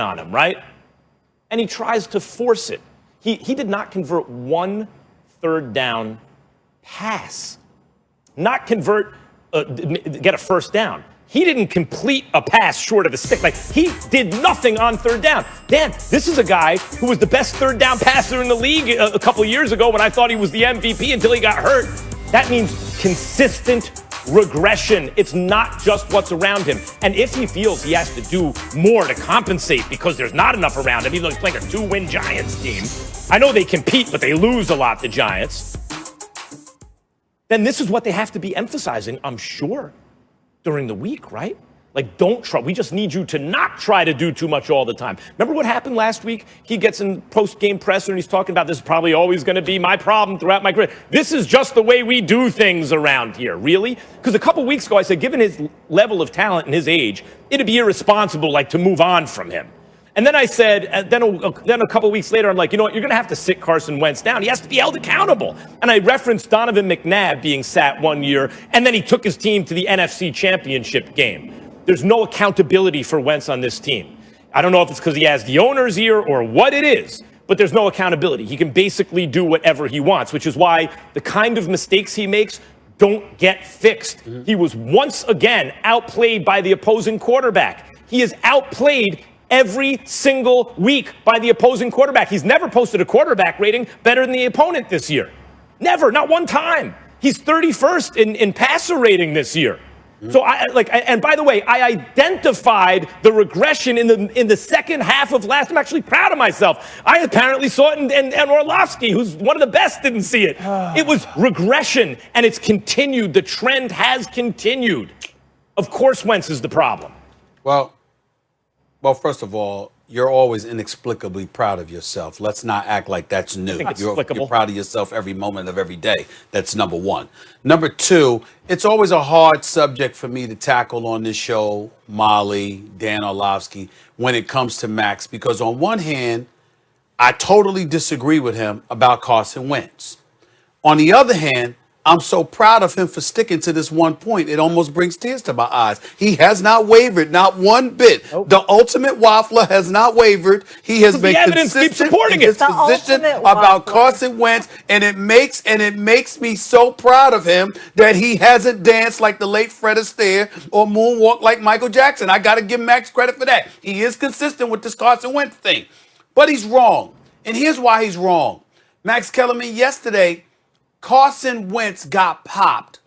on him, right? And he tries to force it. He did not convert one third down pass. Not convert, get a first down. He didn't complete a pass short of a stick. Like, he did nothing on third down. Dan, this is a guy who was the best third down passer in the league a couple of years ago when I thought he was the MVP until he got hurt. That means consistent regression. It's not just what's around him. And if he feels he has to do more to compensate because there's not enough around him, even though he's playing a 2-win Giants team, I know they compete, but they lose a lot, the Giants, then this is what they have to be emphasizing, I'm sure, during the week, right? Like, don't try. We just need you to not try to do too much all the time. Remember what happened last week? He gets in post-game presser and he's talking about this is probably always going to be my problem throughout my career. This is just the way we do things around here. Really? Because a couple weeks ago I said, given his level of talent and his age, it'd be irresponsible, like, to move on from him. And then I said, then a couple weeks later, I'm like, you know what? You're going to have to sit Carson Wentz down. He has to be held accountable. And I referenced Donovan McNabb being sat one year, and then he took his team to the NFC Championship game. There's no accountability for Wentz on this team. I don't know if it's because he has the owner's ear or what it is, but there's no accountability. He can basically do whatever he wants, which is why the kind of mistakes he makes don't get fixed. Mm-hmm. He was once again outplayed by the opposing quarterback. He is outplayed every single week by the opposing quarterback. He's never posted a quarterback rating better than the opponent this year. Never, not one time. He's 31st in passer rating this year. So and by the way, I identified the regression in the second half of last. I'm actually proud of myself. I apparently saw it, and Orlovsky, who's one of the best, didn't see it. It was regression, and it's continued. The trend has continued. Of course, Wentz is the problem. Well, first of all, you're always inexplicably proud of yourself. Let's not act like that's new. You're proud of yourself every moment of every day. That's number one. Number two, it's always a hard subject for me to tackle on this show, Molly, Dan Orlovsky, when it comes to Max, because on one hand, I totally disagree with him about Carson Wentz. On the other hand, I'm so proud of him for sticking to this one point. It almost brings tears to my eyes. He has not wavered, not one bit. Nope. The ultimate waffler has not wavered. He has been consistent in his position about Carson Wentz, and it makes me so proud of him that he hasn't danced like the late Fred Astaire or moonwalked like Michael Jackson. I got to give Max credit for that. He is consistent with this Carson Wentz thing, but he's wrong, and here's why he's wrong. Max Kellerman yesterday. Carson Wentz got popped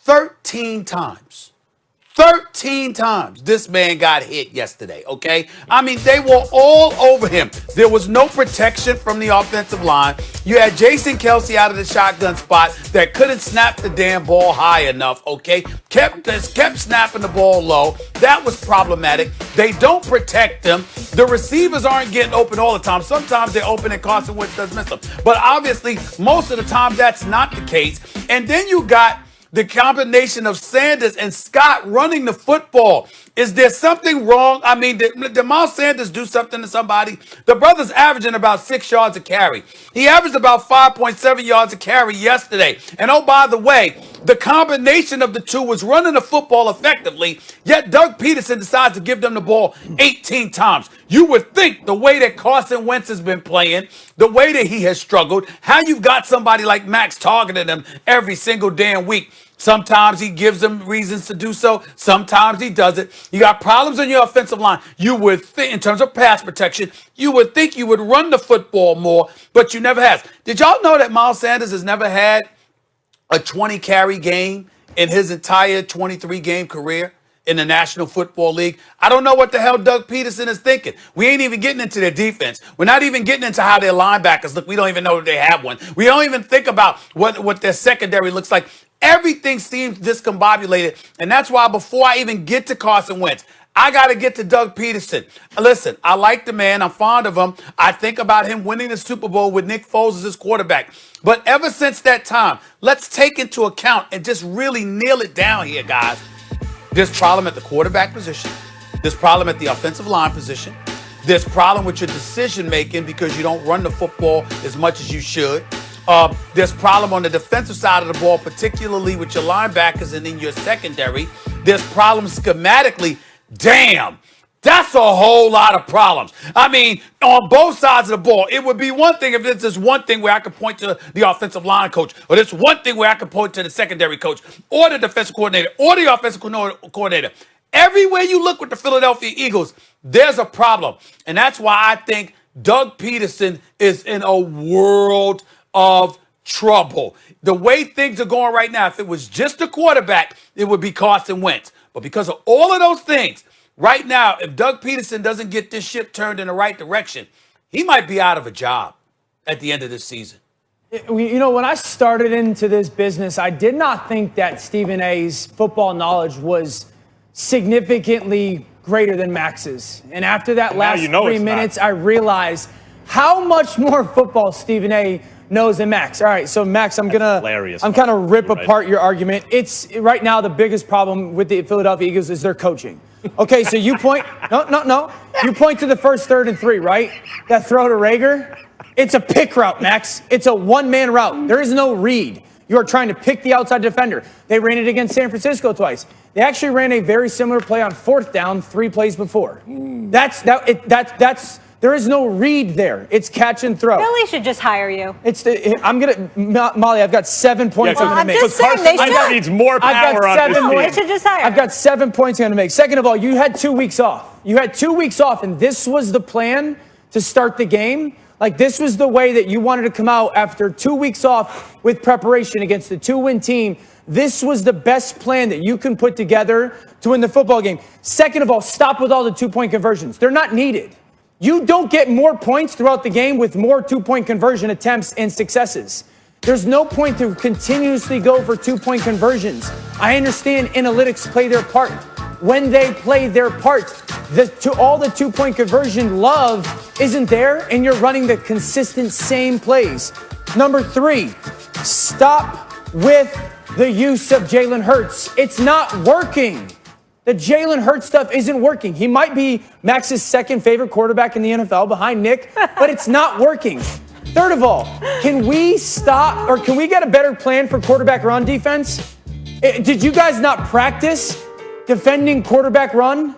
13 times. 13 times this man got hit yesterday, okay? I mean, they were all over him. There was no protection from the offensive line. You had Jason Kelce out of the shotgun spot that couldn't snap the damn ball high enough, okay? Kept snapping the ball low. That was problematic. They don't protect them. The receivers aren't getting open all the time. Sometimes they're open and Carson Wentz does miss them. But obviously, most of the time, that's not the case. And then you got the combination of Sanders and Scott running the football. Is there something wrong? I mean, did Miles Sanders do something to somebody? The brother's averaging about 6 yards a carry. He averaged about 5.7 yards a carry yesterday. And oh, by the way, the combination of the two was running the football effectively, yet Doug Peterson decides to give them the ball 18 times. You would think the way that Carson Wentz has been playing, the way that he has struggled, how you've got somebody like Max targeting him every single damn week. Sometimes he gives them reasons to do so. Sometimes he doesn't. You got problems on your offensive line. You would think, in terms of pass protection, you would think you would run the football more, but you never has. Did y'all know that Miles Sanders has never had a 20-carry game in his entire 23-game career in the National Football League? I don't know what the hell Doug Peterson is thinking. We ain't even getting into their defense. We're not even getting into how their linebackers look. We don't even know if they have one. We don't even think about what their secondary looks like. Everything seems discombobulated, and that's why before I even get to Carson Wentz, I got to get to Doug Peterson. Listen, I like the man. I'm fond of him. I think about him winning the Super Bowl with Nick Foles as his quarterback. But ever since that time, let's take into account and just really nail it down here, guys. There's problem at the quarterback position. There's problem at the offensive line position. There's problem with your decision making because you don't run the football as much as you should. There's problem on the defensive side of the ball, particularly with your linebackers and in your secondary. There's problems schematically. Damn, That's a whole lot of problems. I mean, on both sides of the ball, it would be one thing if it's just one thing where I could point to the offensive line coach, or this one thing where I could point to the secondary coach, or the defensive coordinator, or the offensive coordinator. Everywhere you look with the Philadelphia Eagles, there's a problem. And that's why I think Doug Peterson is in a world of trouble. The way things are going right now, if it was just a quarterback, it would be Carson Wentz. But because of all of those things, right now, if Doug Peterson doesn't get this ship turned in the right direction, he might be out of a job at the end of this season. You know, when I started into this business, I did not think that Stephen A's football knowledge was significantly greater than Max's. And after that last 3 minutes, I realized how much more football Stephen A knows than Max. All right, so Max, I'm kind of rip apart your argument. It's right now the biggest problem with the Philadelphia Eagles is their coaching. Okay, so you point, no. You point to the first 3rd and 3, right? That throw to Rager. It's a pick route, Max. It's a one-man route. There is no read. You are trying to pick the outside defender. They ran it against San Francisco twice. They actually ran a very similar play on 4th down 3 plays before. There is no read there. It's catch and throw. Philly should just hire you. Molly, I've got 7 points I'm going to make. Just saying, they should. Needs more power on this team. They should just hire. I've got 7 points I'm going to make. Second of all, you had 2 weeks off. And this was the plan to start the game. Like, this was the way that you wanted to come out after 2 weeks off with preparation against the 2-win team. This was the best plan that you can put together to win the football game. Second of all, stop with all the 2-point conversions. They're not needed. You don't get more points throughout the game with more 2-point conversion attempts and successes. There's no point to continuously go for 2-point conversions. I understand analytics play their part. When they play their part, all the 2-point conversion love isn't there, and you're running the consistent same plays. Number 3, stop with the use of Jalen Hurts. It's not working. The Jalen Hurts stuff isn't working. He might be Max's second favorite quarterback in the NFL behind Nick, but it's not working. Third of all, can we get a better plan for quarterback run defense? Did you guys not practice defending quarterback run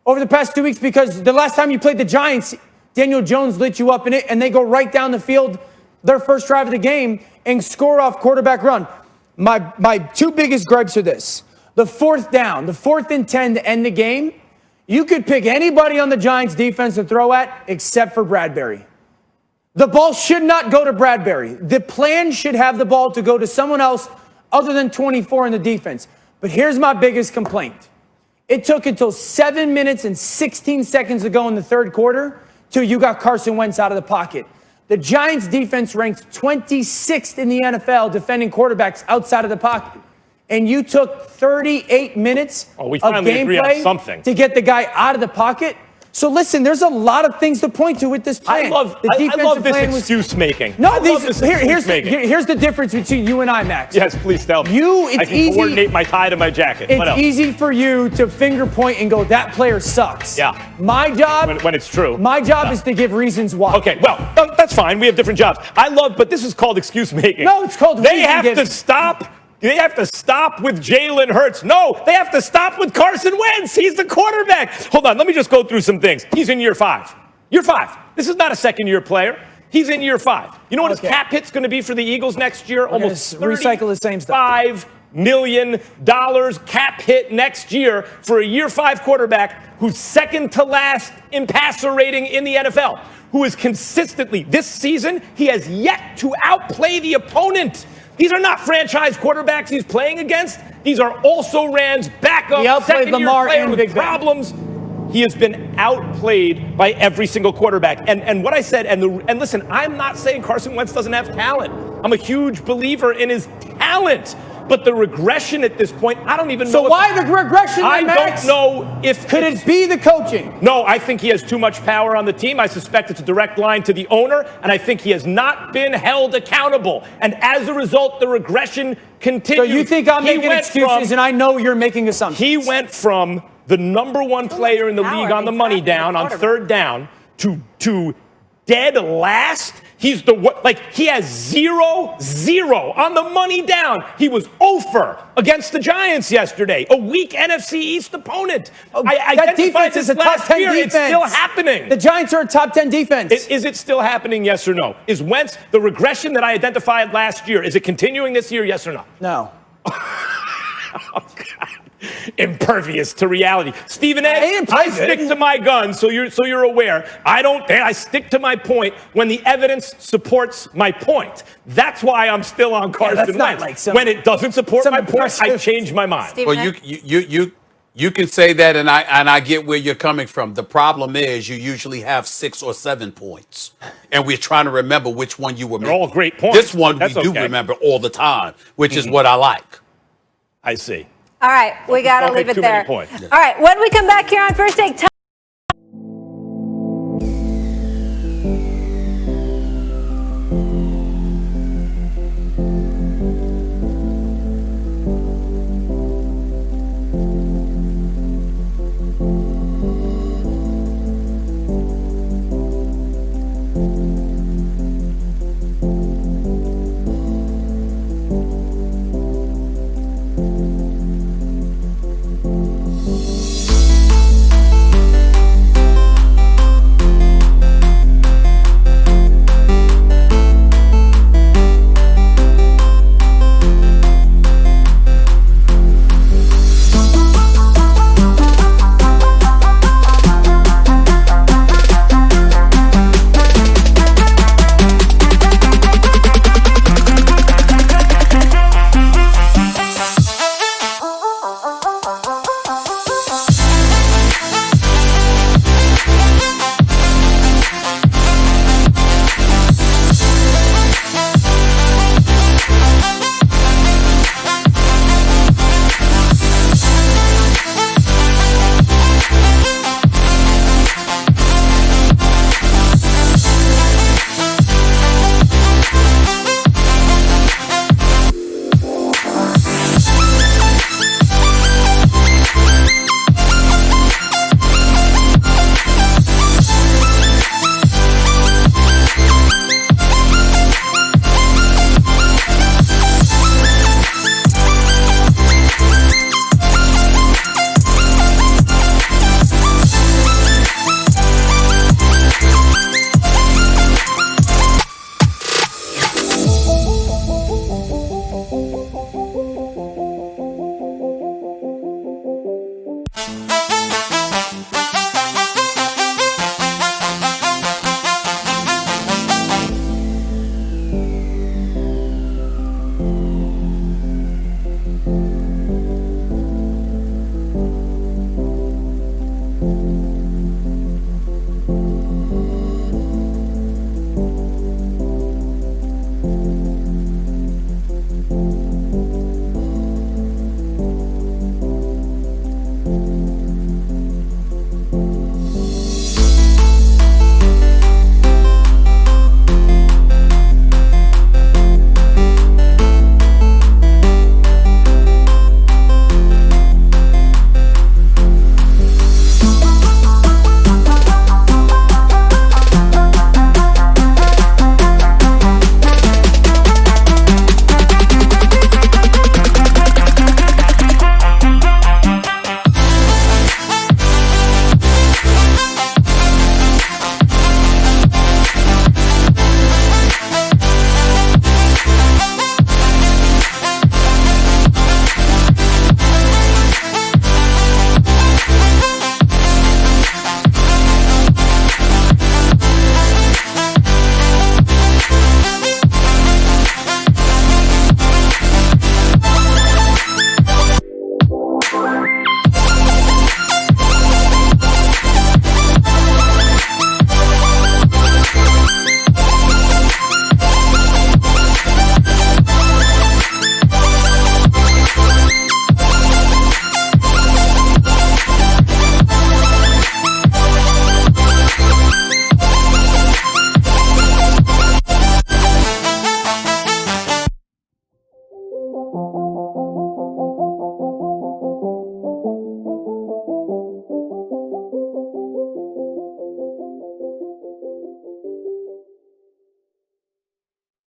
over the past 2 weeks? Because the last time you played the Giants, Daniel Jones lit you up in it, and they go right down the field their first drive of the game and score off quarterback run. My 2 biggest gripes are this. The 4th down, the 4th and 10 to end the game, you could pick anybody on the Giants defense to throw at except for Bradbury. The ball should not go to Bradbury. The plan should have the ball to go to someone else other than 24 in the defense. But here's my biggest complaint. It took until 7 minutes and 16 seconds to go in the 3rd quarter till you got Carson Wentz out of the pocket. The Giants defense ranks 26th in the NFL defending quarterbacks outside of the pocket. And you took 38 minutes of gameplay to get the guy out of the pocket. So listen, there's a lot of things to point to with this plan. I love this excuse making. No, here's the difference between you and I, Max. Yes, please tell me. I can coordinate my tie to my jacket. It's easy for you to finger point and go, that player sucks. Yeah. My job, when it's true. My job is to give reasons why. Okay, well, that's fine. We have different jobs. But this is called excuse making. No, it's called They have to stop with Jalen Hurts. No, they have to stop with Carson Wentz. He's the quarterback. Hold on, let me just go through some things. He's in year 5. Year 5. This is not a second-year player. He's in year 5. You know what his cap hit's going to be for the Eagles next year? Almost recycle the same stuff. $5 million cap hit next year for a year 5 quarterback who's second to last in passer rating in the NFL, who is consistently, this season, he has yet to outplay the opponent. These are not franchise quarterbacks he's playing against. These are also Rams backup, second-year player with problems. He has been outplayed by every single quarterback. And what I said, and listen, I'm not saying Carson Wentz doesn't have talent. I'm a huge believer in his talent. But the regression at this point, I don't even know. So why the regression, Max? I don't know if... Could it be the coaching? No, I think he has too much power on the team. I suspect it's a direct line to the owner, and I think he has not been held accountable. And as a result, the regression continues. So you think I'm making excuses, and I know you're making assumptions. He went from the number 1 player in the league on the money down, on 3rd down, to dead last. He's he has 0-0 on the money down. He was 0 against the Giants yesterday, a weak NFC East opponent. That defense is a top 10 defense. It's still happening. The Giants are a top 10 defense. Is it still happening, yes or no? Is Wentz, the regression that I identified last year, is it continuing this year, yes or no? No. Oh, God. Impervious to reality. Stephen A., I stick to my guns, so you're aware. I stick to my point when the evidence supports my point. That's why I'm still on Carson Wentz. When it doesn't support my point, I change my mind. Well, you can say that, and I get where you're coming from. The problem is you usually have 6 or 7 points, and we're trying to remember which one you were making. They're all great points. This one we do remember all the time, which is what I like. I see. All right, we got to leave it there. All right, when we come back here on First Take.